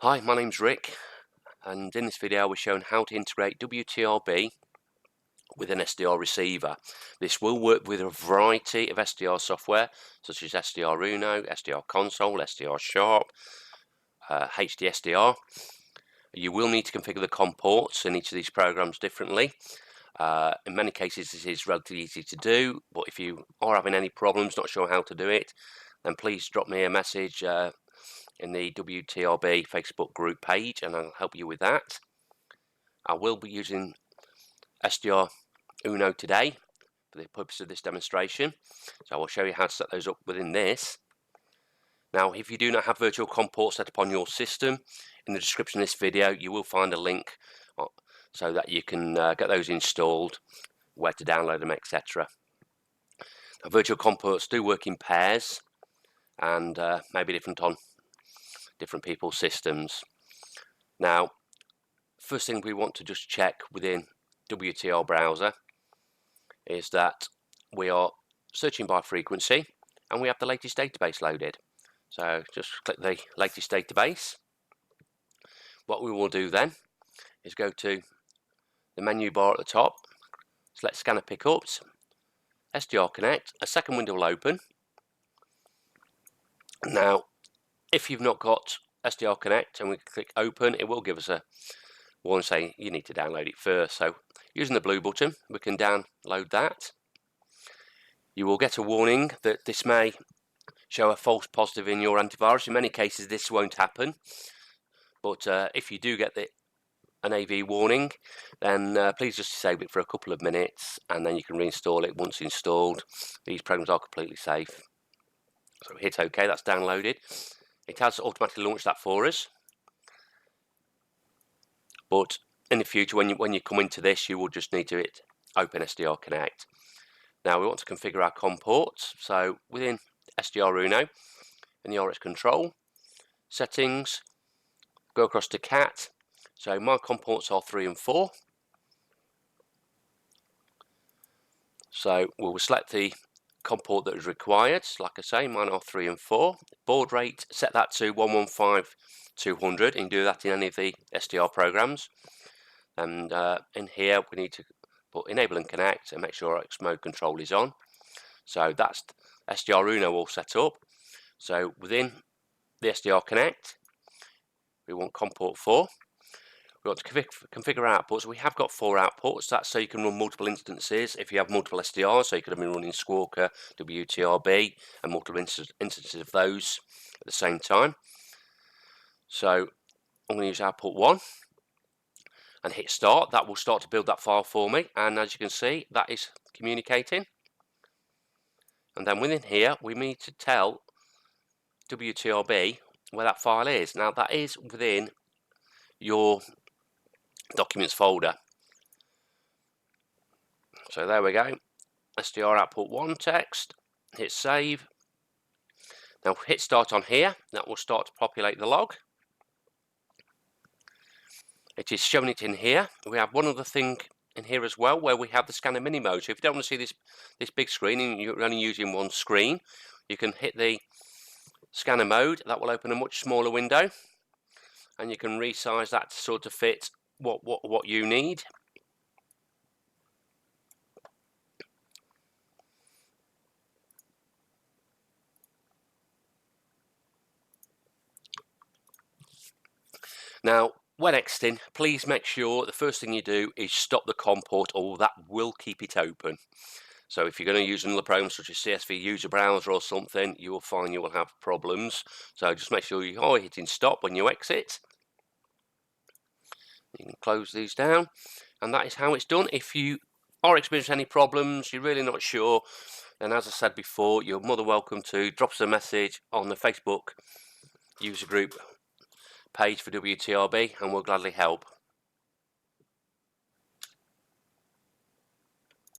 Hi, my name's Rick, and in this video we're showing how to integrate WTRB with an SDR receiver. This will work with a variety of SDR software such as SDRUno, SDRconsole, SDR HDSDR. You will need to configure the COM ports in each of these programs differently. In many cases this is relatively easy to do, but if you are having any problems, not sure how to do it, then please drop me a message in the WTRB Facebook group page and I'll help you with that. I will be using SDRUno today for the purpose of this demonstration, so I will show you how to set those up within this. Now, if you do not have virtual COM ports set up on your system, in the description of this video you will find a link so that you can get those installed, where to download them, etc. Virtual COM ports do work in pairs and may be different on different people's systems. Now, first thing we want to just check within WTR browser is that we are searching by frequency and we have the latest database loaded. So just click the latest database. What we will do then is go to the menu bar at the top, select Scanner Pickups, SDR Connect, a second window will open. Now, if you've not got SDR Connect and we click open, it will give us a warning saying you need to download it first. So using the blue button, we can download that. You will get a warning that this may show a false positive in your antivirus. In many cases this won't happen, but if you do get an AV warning, then please just disable it for a couple of minutes and then you can reinstall it. Once installed, these programs are completely safe. So hit OK, that's downloaded. It has automatically launched that for us, but in the future when you come into this, you will just need to hit Open SDR Connect. Now we want to configure our COM ports, so within SDRUno in the RX control settings, go across to CAT. So my COM ports are 3 and 4. So we'll select the COM port that is required. Like I say, mine are 3 and 4. Baud rate, set that to 115/200. You can do that in any of the SDR programs. And in here we need to put enable and connect and make sure RX mode control is on. So that's SDRUno all set up. So within the SDR Connect, we want COM port 4. We want to configure outputs. We have got 4 outputs. That's so you can run multiple instances. If you have multiple SDRs, so you could have been running Squawker, WTRB, and multiple instances of those at the same time. So I'm going to use output 1 and hit start. That will start to build that file for me. And as you can see, that is communicating. And then within here, we need to tell WTRB where that file is. Now that is within your documents folder. So there we go, SDR output 1 text, hit save. Now hit start on here, that will start to populate the log. It is showing it in here. We have one other thing in here as well where we have the scanner mini mode. So if you don't want to see this big screen and you're only using one screen, you can hit the scanner mode. That will open a much smaller window and you can resize that to sort of fit what you need. Now when exiting, please make sure the first thing you do is stop the COM port, or that will keep it open. So if you're going to use another program such as CSV user browser or something, you will find you will have problems. So just make sure you are hitting stop when you exit. You can close these down, and that is how it's done. If you are experiencing any problems, you're really not sure, then as I said before, you're more than welcome to drop us a message on the Facebook user group page for WTRB and we'll gladly help.